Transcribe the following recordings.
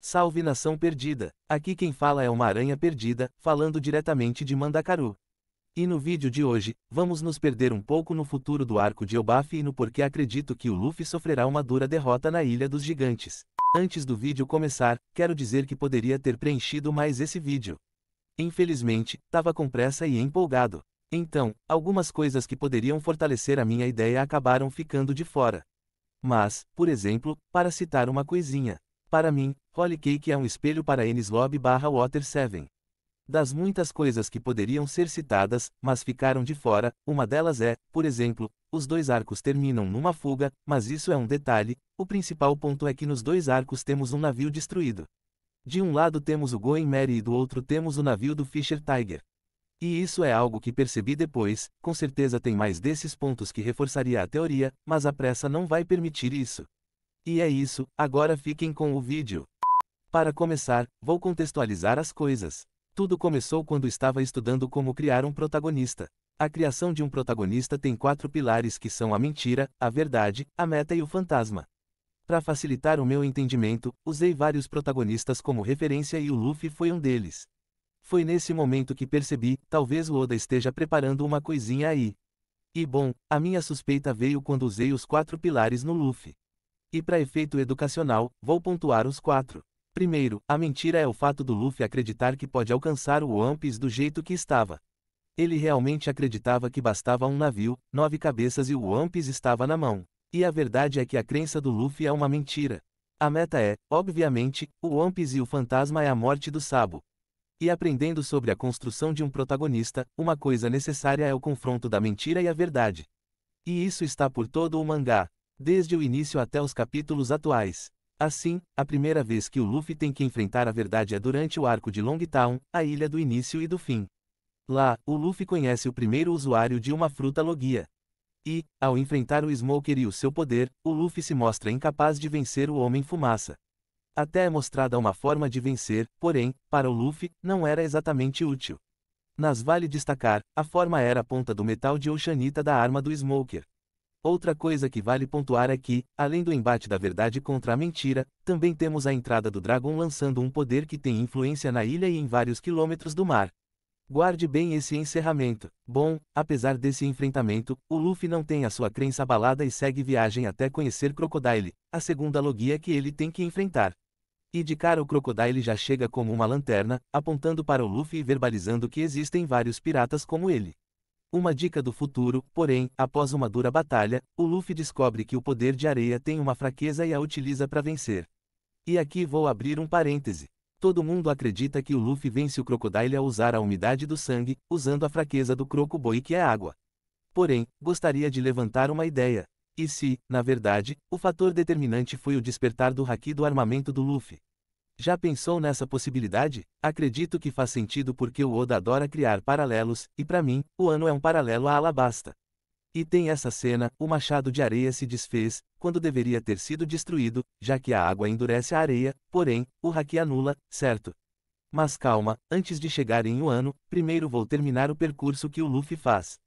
Salve nação perdida! Aqui quem fala é uma aranha perdida, falando diretamente de Mandacaru. E no vídeo de hoje, vamos nos perder um pouco no futuro do arco de Elbaf e no porquê acredito que o Luffy sofrerá uma dura derrota na Ilha dos Gigantes. Antes do vídeo começar, quero dizer que poderia ter preenchido mais esse vídeo. Infelizmente, tava com pressa e empolgado. Então, algumas coisas que poderiam fortalecer a minha ideia acabaram ficando de fora. Mas, por exemplo, para citar uma coisinha. Para mim, Holy Cake é um espelho para Enies Lobby/Water 7. Das muitas coisas que poderiam ser citadas, mas ficaram de fora, uma delas é, por exemplo, os dois arcos terminam numa fuga, mas isso é um detalhe, o principal ponto é que nos dois arcos temos um navio destruído. De um lado temos o Going Merry e do outro temos o navio do Fisher Tiger. E isso é algo que percebi depois, com certeza tem mais desses pontos que reforçaria a teoria, mas a pressa não vai permitir isso. E é isso, agora fiquem com o vídeo. Para começar, vou contextualizar as coisas. Tudo começou quando estava estudando como criar um protagonista. A criação de um protagonista tem 4 pilares que são a mentira, a verdade, a meta e o fantasma. Para facilitar o meu entendimento, usei vários protagonistas como referência e o Luffy foi um deles. Foi nesse momento que percebi, talvez o Oda esteja preparando uma coisinha aí. E bom, a minha suspeita veio quando usei os 4 pilares no Luffy. E para efeito educacional, vou pontuar os 4. Primeiro, a mentira é o fato do Luffy acreditar que pode alcançar o One Piece do jeito que estava. Ele realmente acreditava que bastava um navio, 9 cabeças e o One Piece estava na mão. E a verdade é que a crença do Luffy é uma mentira. A meta é, obviamente, o One Piece e o fantasma é a morte do Sabo. E aprendendo sobre a construção de um protagonista, uma coisa necessária é o confronto da mentira e a verdade. E isso está por todo o mangá, desde o início até os capítulos atuais. Assim, a primeira vez que o Luffy tem que enfrentar a verdade é durante o arco de Longtown, a ilha do início e do fim. Lá, o Luffy conhece o primeiro usuário de uma fruta Logia. E, ao enfrentar o Smoker e o seu poder, o Luffy se mostra incapaz de vencer o Homem-Fumaça. Até é mostrada uma forma de vencer, porém, para o Luffy, não era exatamente útil. Mas vale destacar, a forma era a ponta do metal de Oceanita da arma do Smoker. Outra coisa que vale pontuar é que, além do embate da verdade contra a mentira, também temos a entrada do Dragon lançando um poder que tem influência na ilha e em vários quilômetros do mar. Guarde bem esse encerramento. Bom, apesar desse enfrentamento, o Luffy não tem a sua crença abalada e segue viagem até conhecer Crocodile, a segunda Logia que ele tem que enfrentar. E de cara o Crocodile já chega como uma lanterna, apontando para o Luffy e verbalizando que existem vários piratas como ele. Uma dica do futuro, porém, após uma dura batalha, o Luffy descobre que o poder de areia tem uma fraqueza e a utiliza para vencer. E aqui vou abrir um parêntese. Todo mundo acredita que o Luffy vence o Crocodile ao usar a umidade do sangue, usando a fraqueza do Crocoboi que é água. Porém, gostaria de levantar uma ideia. E se, na verdade, o fator determinante foi o despertar do haki do armamento do Luffy? Já pensou nessa possibilidade? Acredito que faz sentido porque o Oda adora criar paralelos, e para mim, o ano é um paralelo a Alabasta. E tem essa cena, o machado de areia se desfez, quando deveria ter sido destruído, já que a água endurece a areia, porém, o haki anula, certo? Mas calma, antes de chegar em Wano, primeiro vou terminar o percurso que o Luffy faz.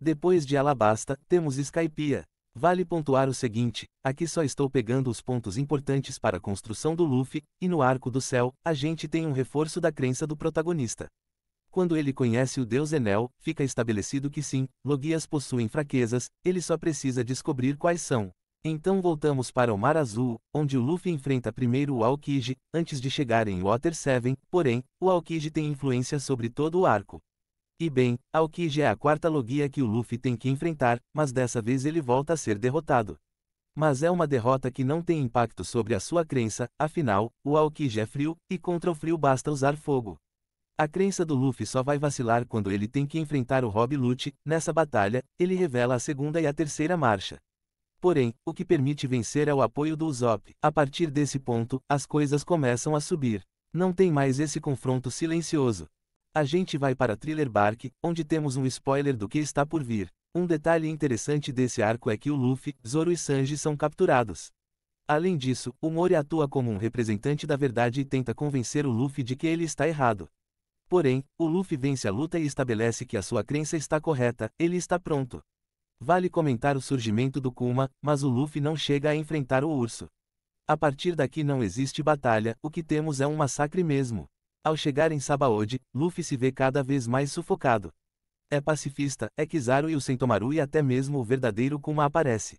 Depois de Alabasta, temos Skypiea. Vale pontuar o seguinte, aqui só estou pegando os pontos importantes para a construção do Luffy, e no Arco do Céu, a gente tem um reforço da crença do protagonista. Quando ele conhece o deus Enel, fica estabelecido que sim, Logias possuem fraquezas, ele só precisa descobrir quais são. Então voltamos para o Mar Azul, onde o Luffy enfrenta primeiro o Aokiji, antes de chegar em Water 7, porém, o Aokiji tem influência sobre todo o arco. E bem, Aokiji é a 4ª Logia que o Luffy tem que enfrentar, mas dessa vez ele volta a ser derrotado. Mas é uma derrota que não tem impacto sobre a sua crença, afinal, o Aokiji é frio, e contra o frio basta usar fogo. A crença do Luffy só vai vacilar quando ele tem que enfrentar o Rob Lucci. Nessa batalha, ele revela a 2ª e a 3ª marcha. Porém, o que permite vencer é o apoio do Usopp. A partir desse ponto, as coisas começam a subir. Não tem mais esse confronto silencioso. A gente vai para Thriller Bark, onde temos um spoiler do que está por vir. Um detalhe interessante desse arco é que o Luffy, Zoro e Sanji são capturados. Além disso, o Mori atua como um representante da verdade e tenta convencer o Luffy de que ele está errado. Porém, o Luffy vence a luta e estabelece que a sua crença está correta, ele está pronto. Vale comentar o surgimento do Kuma, mas o Luffy não chega a enfrentar o urso. A partir daqui não existe batalha, o que temos é um massacre mesmo. Ao chegar em Sabaody, Luffy se vê cada vez mais sufocado. É pacifista, é Kizaru e o Sentomaru e até mesmo o verdadeiro Kuma aparece.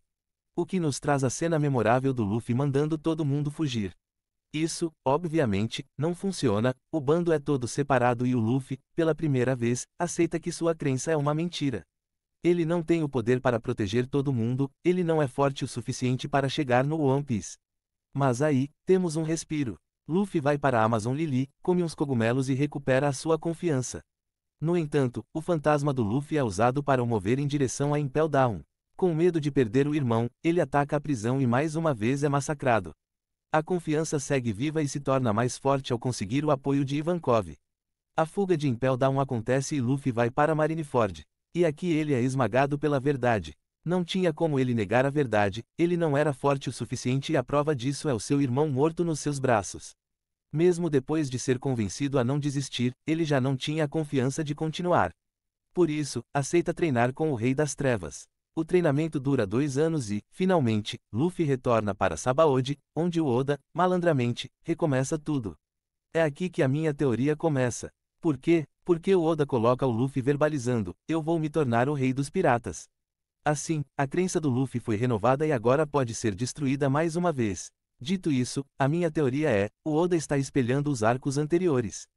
O que nos traz a cena memorável do Luffy mandando todo mundo fugir. Isso, obviamente, não funciona, o bando é todo separado e o Luffy, pela primeira vez, aceita que sua crença é uma mentira. Ele não tem o poder para proteger todo mundo, ele não é forte o suficiente para chegar no One Piece. Mas aí, temos um respiro. Luffy vai para a Amazon Lily, come uns cogumelos e recupera a sua confiança. No entanto, o fantasma do Luffy é usado para o mover em direção a Impel Down. Com medo de perder o irmão, ele ataca a prisão e mais uma vez é massacrado. A confiança segue viva e se torna mais forte ao conseguir o apoio de Ivankov. A fuga de Impel Down acontece e Luffy vai para Marineford. E aqui ele é esmagado pela verdade. Não tinha como ele negar a verdade, ele não era forte o suficiente e a prova disso é o seu irmão morto nos seus braços. Mesmo depois de ser convencido a não desistir, ele já não tinha a confiança de continuar. Por isso, aceita treinar com o Rei das Trevas. O treinamento dura 2 anos e, finalmente, Luffy retorna para Sabaody, onde o Oda, malandramente, recomeça tudo. É aqui que a minha teoria começa. Por quê? Porque o Oda coloca o Luffy verbalizando: eu vou me tornar o rei dos piratas. Assim, a crença do Luffy foi renovada e agora pode ser destruída mais uma vez. Dito isso, a minha teoria é: o Oda está espelhando os arcos anteriores.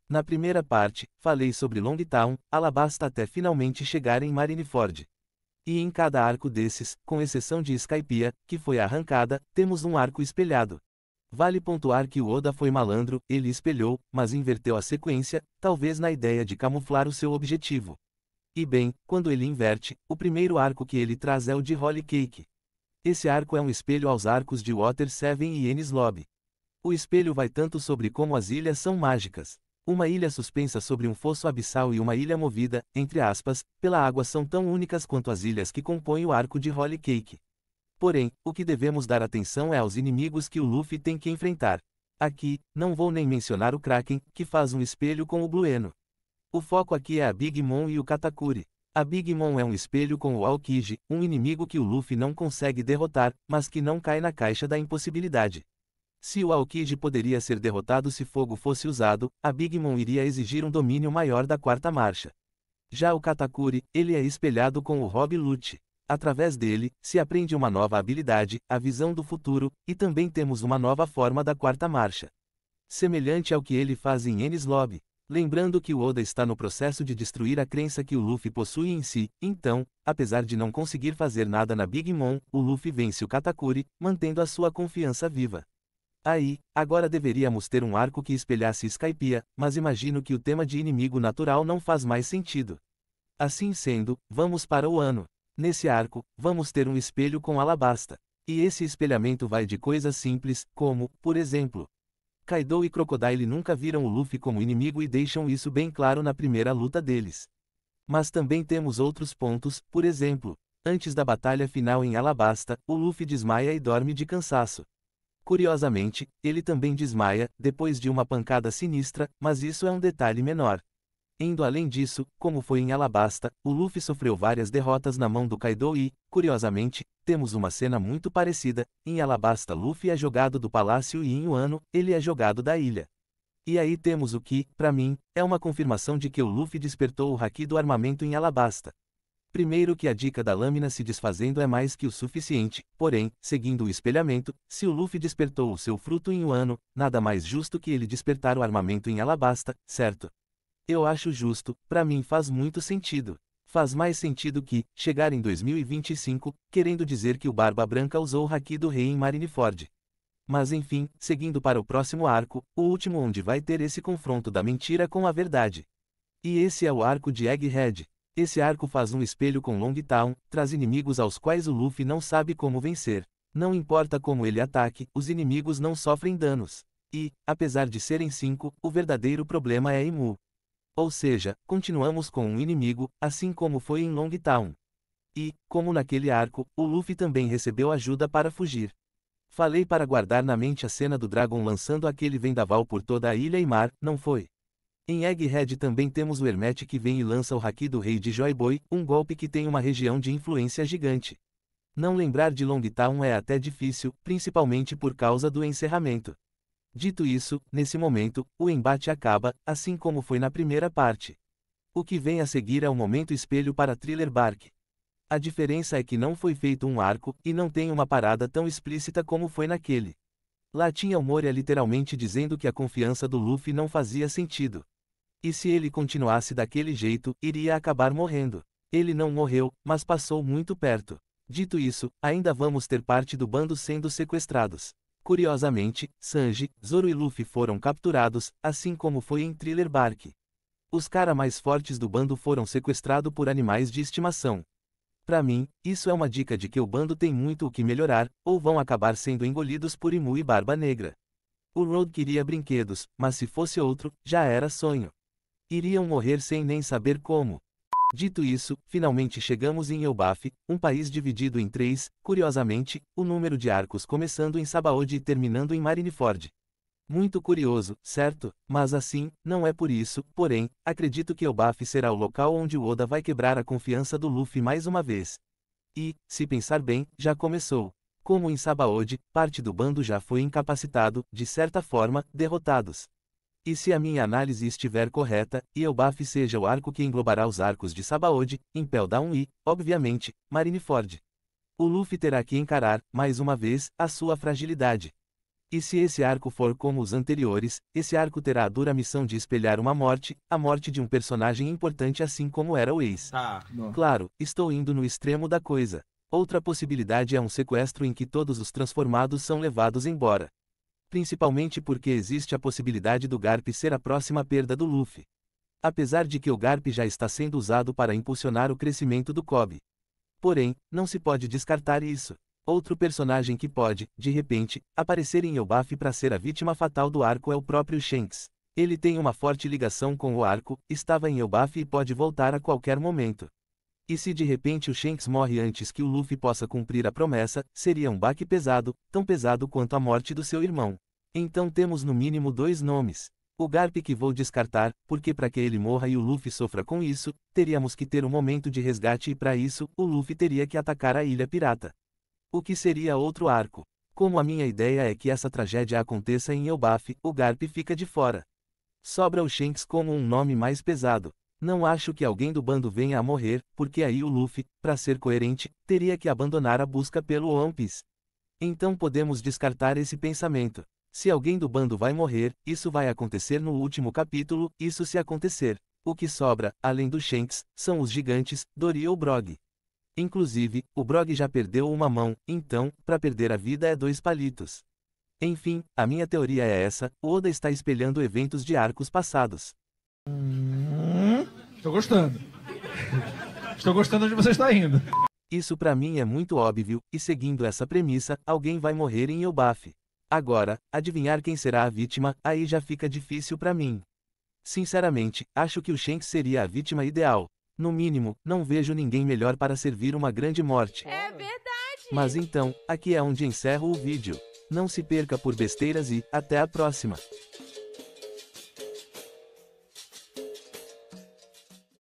Na primeira parte, falei sobre Longtown, Alabasta até finalmente chegar em Marineford. E em cada arco desses, com exceção de Skypiea, que foi arrancada, temos um arco espelhado. Vale pontuar que o Oda foi malandro, ele espelhou, mas inverteu a sequência, talvez na ideia de camuflar o seu objetivo. E bem, quando ele inverte, o primeiro arco que ele traz é o de Holy Cake. Esse arco é um espelho aos arcos de Water 7 e Enies Lobby. O espelho vai tanto sobre como as ilhas são mágicas. Uma ilha suspensa sobre um fosso abissal e uma ilha movida, entre aspas, pela água são tão únicas quanto as ilhas que compõem o arco de Holy Cake. Porém, o que devemos dar atenção é aos inimigos que o Luffy tem que enfrentar. Aqui, não vou nem mencionar o Kraken, que faz um espelho com o Blueno. O foco aqui é a Big Mom e o Katakuri. A Big Mom é um espelho com o Aokiji, um inimigo que o Luffy não consegue derrotar, mas que não cai na caixa da impossibilidade. Se o Aokiji poderia ser derrotado se fogo fosse usado, a Big Mom iria exigir um domínio maior da quarta marcha. Já o Katakuri, ele é espelhado com o Rob Lute. Através dele, se aprende uma nova habilidade, a visão do futuro, e também temos uma nova forma da quarta marcha. Semelhante ao que ele faz em Enies Lobby. Lembrando que o Oda está no processo de destruir a crença que o Luffy possui em si, então, apesar de não conseguir fazer nada na Big Mom, o Luffy vence o Katakuri, mantendo a sua confiança viva. Aí, agora deveríamos ter um arco que espelhasse Skypiea, mas imagino que o tema de inimigo natural não faz mais sentido. Assim sendo, vamos para o ano. Nesse arco, vamos ter um espelho com Alabasta. E esse espelhamento vai de coisas simples, como, por exemplo, Kaido e Crocodile nunca viram o Luffy como inimigo e deixam isso bem claro na primeira luta deles. Mas também temos outros pontos, por exemplo, antes da batalha final em Alabasta, o Luffy desmaia e dorme de cansaço. Curiosamente, ele também desmaia, depois de uma pancada sinistra, mas isso é um detalhe menor. Indo além disso, como foi em Alabasta, o Luffy sofreu várias derrotas na mão do Kaido e, curiosamente, temos uma cena muito parecida. Em Alabasta Luffy é jogado do palácio e em Wano, ele é jogado da ilha. E aí temos o que, para mim, é uma confirmação de que o Luffy despertou o haki do armamento em Alabasta. Primeiro que a dica da lâmina se desfazendo é mais que o suficiente, porém, seguindo o espelhamento, se o Luffy despertou o seu fruto em Wano, nada mais justo que ele despertar o armamento em Alabasta, certo? Eu acho justo, para mim faz muito sentido. Faz mais sentido que, chegar em 2025, querendo dizer que o Barba Branca usou o haki do rei em Marineford. Mas enfim, seguindo para o próximo arco, o último onde vai ter esse confronto da mentira com a verdade. E esse é o arco de Egghead. Esse arco faz um espelho com Longtown, traz inimigos aos quais o Luffy não sabe como vencer. Não importa como ele ataque, os inimigos não sofrem danos. E, apesar de serem 5, o verdadeiro problema é Imu. Ou seja, continuamos com um inimigo, assim como foi em Longtown. E, como naquele arco, o Luffy também recebeu ajuda para fugir. Falei para guardar na mente a cena do Dragon lançando aquele vendaval por toda a ilha e mar, não foi? Em Egghead também temos o Hermete que vem e lança o haki do rei de Joy Boy, um golpe que tem uma região de influência gigante. Não lembrar de Longtown é até difícil, principalmente por causa do encerramento. Dito isso, nesse momento, o embate acaba, assim como foi na primeira parte. O que vem a seguir é o momento espelho para Thriller Bark. A diferença é que não foi feito um arco, e não tem uma parada tão explícita como foi naquele. Lá tinha o Moria literalmente dizendo que a confiança do Luffy não fazia sentido. E se ele continuasse daquele jeito, iria acabar morrendo. Ele não morreu, mas passou muito perto. Dito isso, ainda vamos ter parte do bando sendo sequestrados. Curiosamente, Sanji, Zoro e Luffy foram capturados, assim como foi em Thriller Bark. Os caras mais fortes do bando foram sequestrados por animais de estimação. Pra mim, isso é uma dica de que o bando tem muito o que melhorar, ou vão acabar sendo engolidos por Imu e Barba Negra. O Road queria brinquedos, mas se fosse outro, já era sonho. Iriam morrer sem nem saber como. Dito isso, finalmente chegamos em Elbaf, um país dividido em 3, curiosamente, o número de arcos começando em Sabaody e terminando em Marineford. Muito curioso, certo? Mas assim, não é por isso, porém, acredito que Elbaf será o local onde o Oda vai quebrar a confiança do Luffy mais uma vez. E, se pensar bem, já começou. Como em Sabaody, parte do bando já foi incapacitado, de certa forma, derrotados. E se a minha análise estiver correta, e Elbaf seja o arco que englobará os arcos de Sabaody, Impel Down e, obviamente, Marineford. O Luffy terá que encarar, mais uma vez, a sua fragilidade. E se esse arco for como os anteriores, esse arco terá a dura missão de espelhar uma morte, a morte de um personagem importante assim como era o Ace. Claro, estou indo no extremo da coisa. Outra possibilidade é um sequestro em que todos os transformados são levados embora. Principalmente porque existe a possibilidade do Garp ser a próxima perda do Luffy. Apesar de que o Garp já está sendo usado para impulsionar o crescimento do Kobe. Porém, não se pode descartar isso. Outro personagem que pode, de repente, aparecer em Elbaf para ser a vítima fatal do arco é o próprio Shanks. Ele tem uma forte ligação com o arco, estava em Elbaf e pode voltar a qualquer momento. E se de repente o Shanks morre antes que o Luffy possa cumprir a promessa, seria um baque pesado, tão pesado quanto a morte do seu irmão. Então temos no mínimo 2 nomes. O Garp que vou descartar, porque para que ele morra e o Luffy sofra com isso, teríamos que ter um momento de resgate e para isso, o Luffy teria que atacar a Ilha Pirata. O que seria outro arco. Como a minha ideia é que essa tragédia aconteça em Elbaf, o Garp fica de fora. Sobra o Shanks como um nome mais pesado. Não acho que alguém do bando venha a morrer, porque aí o Luffy, para ser coerente, teria que abandonar a busca pelo One Piece. Então podemos descartar esse pensamento. Se alguém do bando vai morrer, isso vai acontecer no último capítulo, isso se acontecer. O que sobra, além do Shanks, são os gigantes, Dory ou Brog. Inclusive, o Brog já perdeu uma mão, então, para perder a vida é 2 palitos. Enfim, a minha teoria é essa, o Oda está espelhando eventos de arcos passados. Estou gostando. Estou gostando onde você está indo. Isso para mim é muito óbvio, e seguindo essa premissa, alguém vai morrer em Elbaf. Agora, adivinhar quem será a vítima, aí já fica difícil para mim. Sinceramente, acho que o Shanks seria a vítima ideal. No mínimo, não vejo ninguém melhor para servir uma grande morte. É verdade! Mas então, aqui é onde encerro o vídeo. Não se perca por besteiras e, até a próxima!